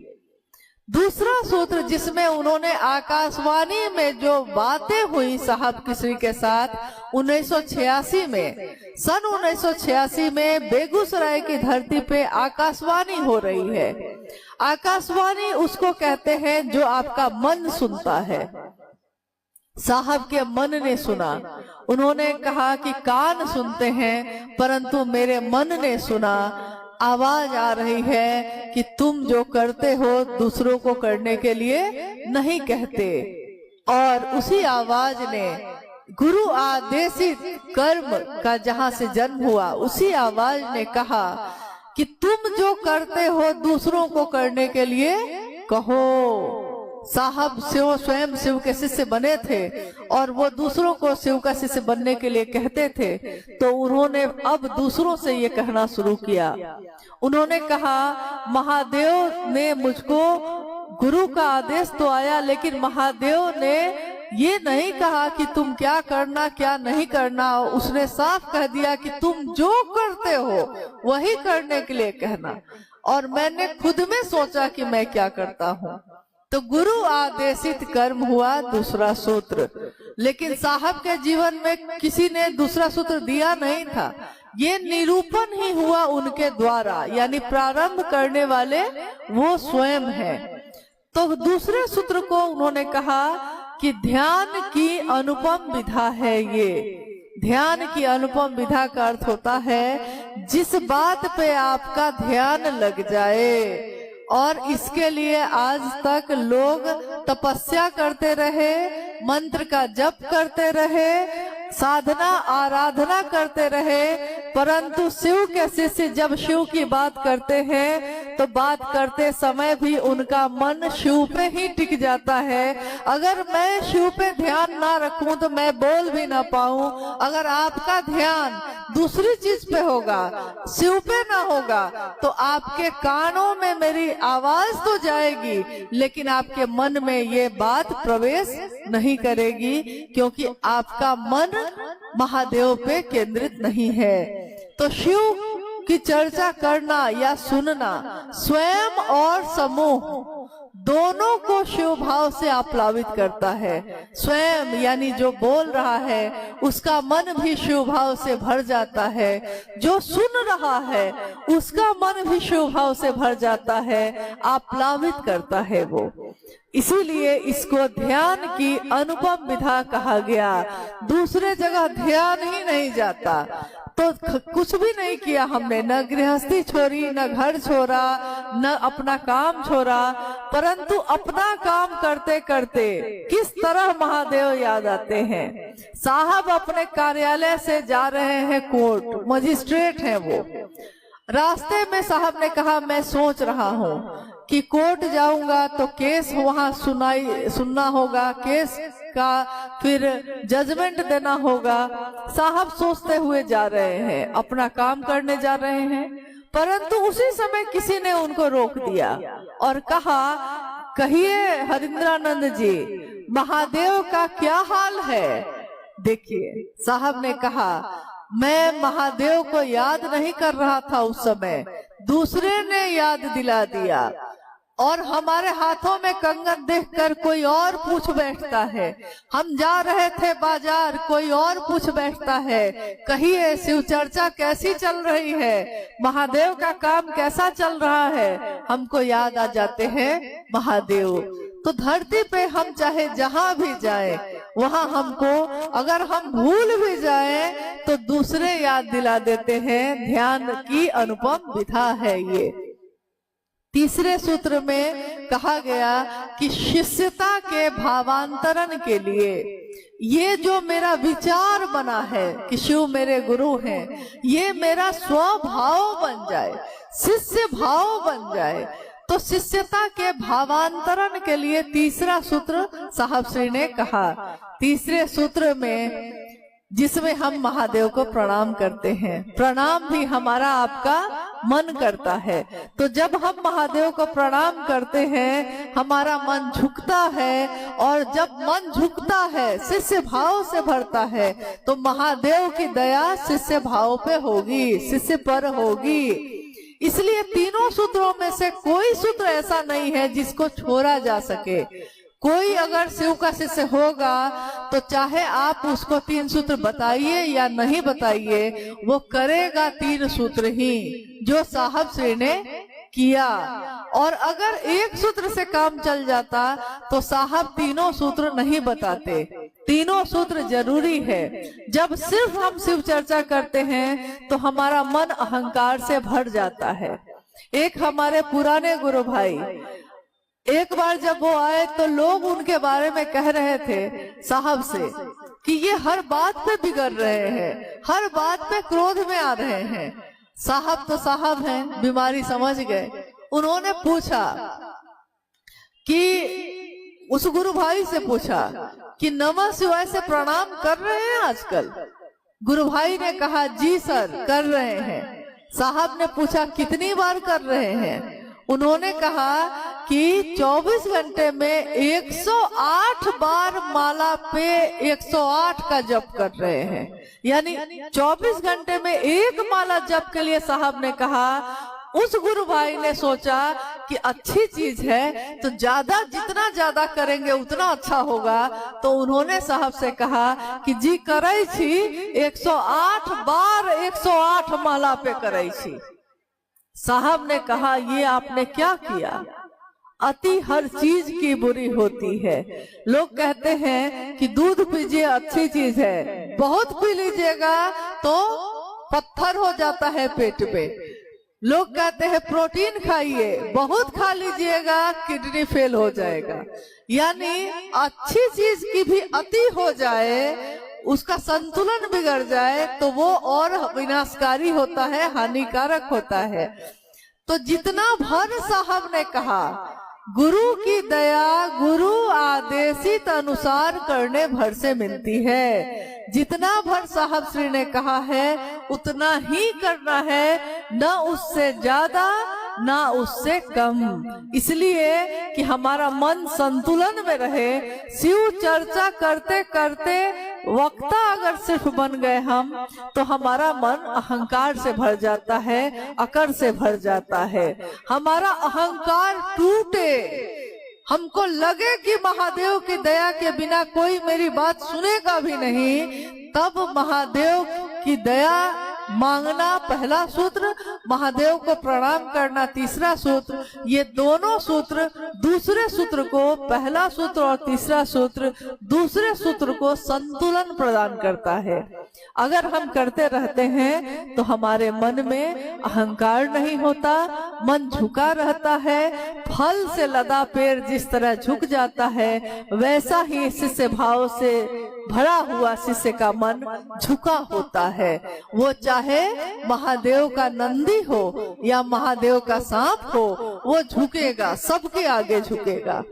दूसरा सूत्र जिसमें उन्होंने आकाशवाणी में जो बातें हुई साहब किशोरी के साथ 1986 में, सन 1986 में बेगूसराय की धरती पे आकाशवाणी हो रही है। आकाशवाणी उसको कहते हैं जो आपका मन सुनता है। साहब के मन ने सुना, उन्होंने कहा कि कान सुनते हैं परंतु मेरे मन ने सुना, आवाज आ रही है कि तुम जो करते हो दूसरों को करने के लिए नहीं कहते। और उसी आवाज ने गुरु आदेशित कर्म का जहां से जन्म हुआ, उसी आवाज ने कहा कि तुम जो करते हो दूसरों को करने के लिए कहो। साहब शिव स्वयं शिव के शिष्य बने थे और वो दूसरों को शिव का शिष्य बनने के लिए कहते थे, तो उन्होंने अब दूसरों से ये कहना शुरू किया। उन्होंने कहा, महादेव ने मुझको, गुरु का आदेश तो आया लेकिन महादेव ने ये नहीं कहा कि तुम क्या करना क्या नहीं करना, उसने साफ कह दिया कि तुम जो करते हो वही करने के लिए कहना। और मैंने खुद में सोचा कि मैं क्या करता हूँ, तो गुरु आदेशित कर्म हुआ दूसरा सूत्र। लेकिन साहब के जीवन में किसी ने दूसरा सूत्र दिया नहीं था, ये निरूपण ही हुआ उनके द्वारा, यानी प्रारंभ करने वाले वो स्वयं हैं। तो दूसरे सूत्र को उन्होंने कहा कि ध्यान की अनुपम विधा है ये। ध्यान की अनुपम विधा का अर्थ होता है जिस बात पे आपका ध्यान लग जाए। और इसके लिए आज तक लोग तपस्या करते रहे, मंत्र का जप करते रहे, साधना आराधना करते रहे, परंतु शिव के शिष्य जब शिव की बात करते हैं तो बात करते समय भी उनका मन शिव पे ही टिक जाता है। अगर मैं शिव पे ध्यान ना रखूं तो मैं बोल भी ना पाऊं। अगर आपका ध्यान दूसरी चीज पे होगा, शिव पे ना होगा, तो आपके कानों में मेरी आवाज तो जाएगी लेकिन आपके मन में ये बात प्रवेश नहीं करेगी, क्योंकि आपका मन महादेव पे केंद्रित नहीं है। तो शिव की चर्चा करना या सुनना स्वयं और समूह दोनों को शिव भाव से आप्लावित करता है। स्वयं यानी जो बोल रहा है उसका मन भी शिव भाव से भर जाता है, जो सुन रहा है उसका मन भी शिव भाव से भर जाता है, आप्लावित करता है वो। इसीलिए इसको ध्यान की अनुपम विधा कहा गया। दूसरे जगह ध्यान ही नहीं जाता तो कुछ भी नहीं किया हमने, न गृहस्थी छोड़ी, न घर छोड़ा, न अपना काम छोड़ा, परंतु अपना काम करते करते किस तरह महादेव याद आते हैं। साहब अपने कार्यालय से जा रहे हैं कोर्ट, मजिस्ट्रेट हैं वो। रास्ते में साहब ने कहा, मैं सोच रहा हूँ कि कोर्ट जाऊंगा तो केस वहाँ सुनना होगा, केस का फिर जजमेंट देना होगा। साहब सोचते हुए जा रहे हैं, अपना काम करने जा रहे हैं, परंतु उसी समय किसी ने उनको रोक दिया और कहा, कहिए हरिंद्रानंद जी, महादेव का क्या हाल है। देखिए साहब ने कहा, मैं महादेव को याद नहीं कर रहा था उस समय, दूसरे ने याद दिला दिया। और हमारे हाथों में कंगन देखकर कोई और पूछ बैठता है, हम जा रहे थे बाजार, कोई और पूछ बैठता है, कहिए शिव चर्चा कैसी चल रही है, महादेव का काम कैसा चल रहा है। हमको याद आ जाते हैं महादेव। तो धरती पे हम चाहे जहां भी जाएं, वहां हमको अगर हम भूल भी जाएं तो दूसरे याद दिला देते हैं। ध्यान की अनुपम विधा है ये। तीसरे सूत्र में कहा गया कि शिष्यता के भावांतरण के लिए ये जो मेरा विचार बना है कि शिव मेरे गुरु हैं, ये मेरा स्वभाव बन जाए, शिष्य भाव बन जाए। तो शिष्यता के भावांतरण के लिए तीसरा सूत्र साहब श्री ने कहा। तीसरे सूत्र में जिसमें हम महादेव को प्रणाम करते हैं, प्रणाम भी हमारा आपका मन करता है। तो जब हम महादेव को प्रणाम करते हैं हमारा मन झुकता है, और जब मन झुकता है शिष्य भाव से भरता है तो महादेव की दया शिष्य भाव पे होगी, शिष्य पर होगी। इसलिए तीनों सूत्रों में से कोई सूत्र ऐसा नहीं है जिसको छोड़ा जा सके। कोई अगर शिव का शिष्य होगा तो चाहे आप उसको 3 सूत्र बताइए या नहीं बताइए, वो करेगा 3 सूत्र ही जो साहब श्री ने किया। और अगर एक सूत्र से काम चल जाता तो साहब तीनों सूत्र नहीं बताते। तीनों सूत्र जरूरी है। जब सिर्फ हम शिव चर्चा करते हैं तो हमारा मन अहंकार से भर जाता है। एक हमारे पुराने गुरु भाई, एक बार जब वो आए तो लोग उनके बारे में कह रहे थे साहब से कि ये हर बात पे बिगड़ रहे हैं, हर बात पे क्रोध में आ रहे हैं। साहब तो साहब हैं, बीमारी समझ गए। उन्होंने पूछा कि उस गुरु भाई से पूछा कि नमः शिवाय से प्रणाम कर रहे हैं आजकल? गुरु भाई ने कहा जी सर कर रहे हैं। साहब ने पूछा कितनी बार कर रहे हैं? उन्होंने कहा कि 24 घंटे में 108 बार माला पे 108 का जप कर रहे हैं। यानी 24 घंटे में एक माला जप के लिए साहब ने कहा। उस गुरु भाई ने सोचा कि अच्छी चीज है तो जितना ज्यादा करेंगे उतना अच्छा होगा। तो उन्होंने साहब से कहा कि जी करे छी 108 बार 108 माला पे करे छी। साहब ने कहा ये आपने क्या किया? अति हर चीज की बुरी होती है। लोग कहते हैं कि दूध पीजिए अच्छी चीज है, बहुत पी लीजिएगा तो पत्थर हो जाता है पेट पे। लोग कहते हैं प्रोटीन खाइए, बहुत खा लीजिएगा किडनी फेल हो जाएगा। यानी अच्छी चीज की भी अति हो जाए, उसका संतुलन बिगड़ जाए तो वो और विनाशकारी होता है, हानिकारक होता है। तो जितना भर साहब ने कहा गुरु की दया गुरु आदेशित अनुसार करने भर से मिलती है। जितना भर साहब श्री ने कहा है उतना ही करना है, न उससे ज्यादा ना उससे कम। इसलिए कि हमारा मन संतुलन में रहे। शिव चर्चा करते करते वक्ता अगर सिर्फ बन गए हम तो हमारा मन अहंकार से भर जाता है, अकड़ से भर जाता है। हमारा अहंकार टूटे, हमको लगे कि महादेव की दया के बिना कोई मेरी बात सुनेगा भी नहीं, तब महादेव की दया मांगना पहला सूत्र, महादेव को प्रणाम करना तीसरा सूत्र। ये दोनों सूत्र दूसरे सूत्र को, पहला सूत्र और तीसरा सूत्र दूसरे सूत्र को संतुलन प्रदान करता है। अगर हम करते रहते हैं तो हमारे मन में अहंकार नहीं होता, मन झुका रहता है। फल से लदा पेड़ जिस तरह झुक जाता है वैसा ही शिष्य भाव से भरा हुआ शिष्य का मन झुका होता है। वो चाहे महादेव का नंदी हो या महादेव का सांप हो, वो झुकेगा, सबके आगे झुकेगा।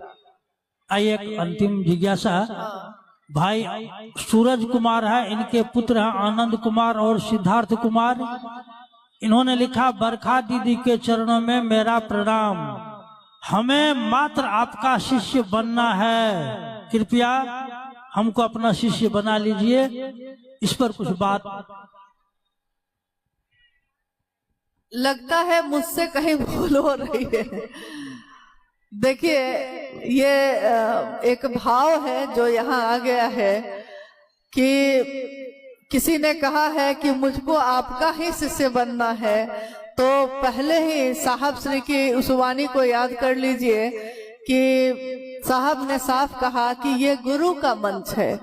आइए एक अंतिम जिज्ञासा। भाई सूरज कुमार है, इनके पुत्र हैं आनंद कुमार और सिद्धार्थ कुमार। इन्होंने लिखा बरखा दीदी के चरणों में मेरा प्रणाम, हमें मात्र आपका शिष्य बनना है, कृपया हमको अपना शिष्य बना लीजिए। इस पर कुछ बात। लगता है मुझसे कहीं भूल हो रही है। देखिए ये एक भाव है जो यहाँ आ गया है कि किसी ने कहा है कि मुझको आपका ही शिष्य बनना है, तो पहले ही साहब श्री की उस वाणी को याद कर लीजिए कि साहब ने साफ कहा कि ये गुरु का मंच है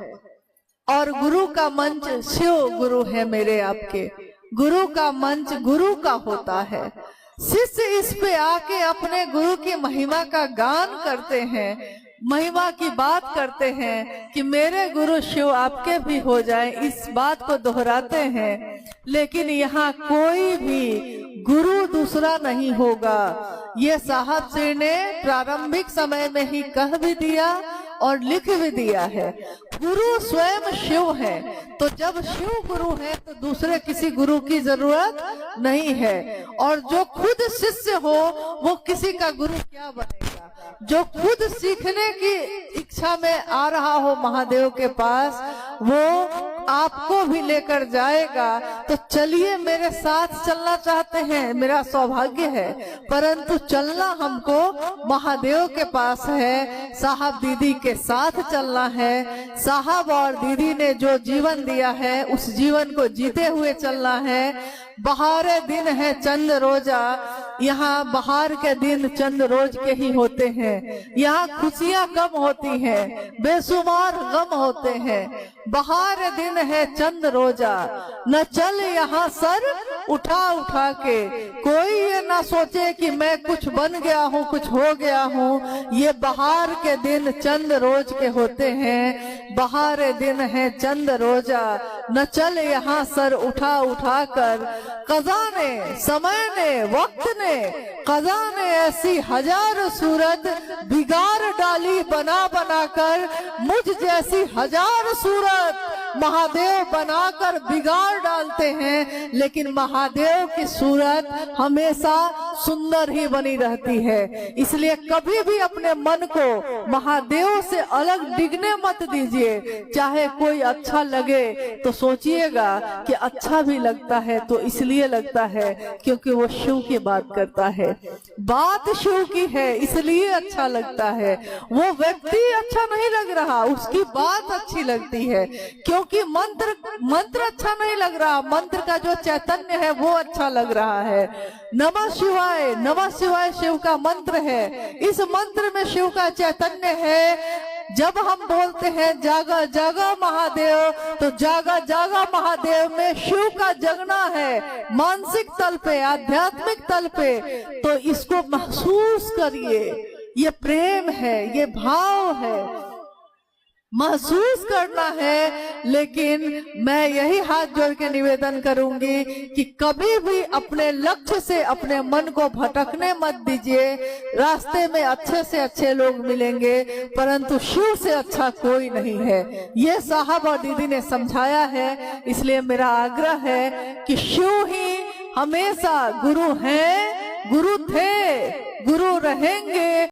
और गुरु का मंच शिव गुरु है मेरे आपके। गुरु का मंच गुरु का होता है। शिष्य इस पे आके अपने गुरु की महिमा का गान करते हैं, महिमा की बात करते हैं कि मेरे गुरु शिव आपके भी हो जाए, इस बात को दोहराते हैं। लेकिन यहाँ कोई भी गुरु दूसरा नहीं होगा, ये साहब श्री ने प्रारंभिक समय में ही कह भी दिया और लिख भी दिया है। गुरु स्वयं शिव है, तो जब शिव गुरु है तो दूसरे किसी गुरु की जरूरत नहीं है। और जो खुद शिष्य हो वो किसी का गुरु क्या बनेगा? जो खुद सीखने की इच्छा में आ रहा हो महादेव के पास, वो आपको भी लेकर जाएगा। तो चलिए, मेरे साथ चलना चाहते हैं, मेरा सौभाग्य है, परंतु चलना हमको महादेव के पास है, साहब दीदी के साथ चलना है। साहब और दीदी ने जो जीवन दिया है उस जीवन को जीते हुए चलना है। बहार दिन है चंद रोजा, यहाँ बहार के दिन चंद रोज के ही होते हैं। यहाँ खुशियाँ कम होती हैं, बेशुमार गम होते हैं। बहार दिन है चंद रोजा, न चल यहाँ सर उठा उठा के। कोई ये ना सोचे कि मैं कुछ बन गया हूँ, कुछ हो गया हूँ। ये बहार के दिन चंद रोज के होते हैं। बहार दिन है चंद रोजा, न चल यहाँ सर उठा उठा कर। कज़ा ने, समय ने, वक्त ने, कज़ा ने ऐसी हजार सूरत बिगाड़ डाली बना बना कर। मुझ जैसी हजार सूरत महादेव बनाकर बिगाड़ डालते हैं, लेकिन महादेव की सूरत हमेशा सुंदर ही बनी रहती है। इसलिए कभी भी अपने मन को महादेव से अलग डिगने मत दीजिए। चाहे कोई अच्छा लगे तो सोचिएगा कि अच्छा भी लगता है तो इसलिए लगता है क्योंकि वो शिव की बात करता है, बात शिव की है, इसलिए अच्छा लगता है। वो व्यक्ति अच्छा नहीं लग रहा, उसकी बात अच्छी लगती है, क्योंकि मंत्र अच्छा नहीं लग रहा, मंत्र का जो चैतन्य है वो अच्छा लग रहा है। नमः शिवाय, नमः शिवाय शिव का मंत्र है, इस मंत्र में शिव का चैतन्य है। जब हम बोलते हैं जागा जागा महादेव, तो जागा जागा महादेव में शिव का जगना है, मानसिक तल पे, आध्यात्मिक तल पे। तो इसको महसूस करिए, ये प्रेम है, ये भाव है, महसूस करना है। लेकिन मैं यही हाथ जोड़ के निवेदन करूंगी कि कभी भी अपने लक्ष्य से अपने मन को भटकने मत दीजिए। रास्ते में अच्छे से अच्छे लोग मिलेंगे, परंतु शिव से अच्छा कोई नहीं है। ये साहब और दीदी ने समझाया है, इसलिए मेरा आग्रह है कि शिव ही हमेशा गुरु हैं, गुरु थे, गुरु रहेंगे।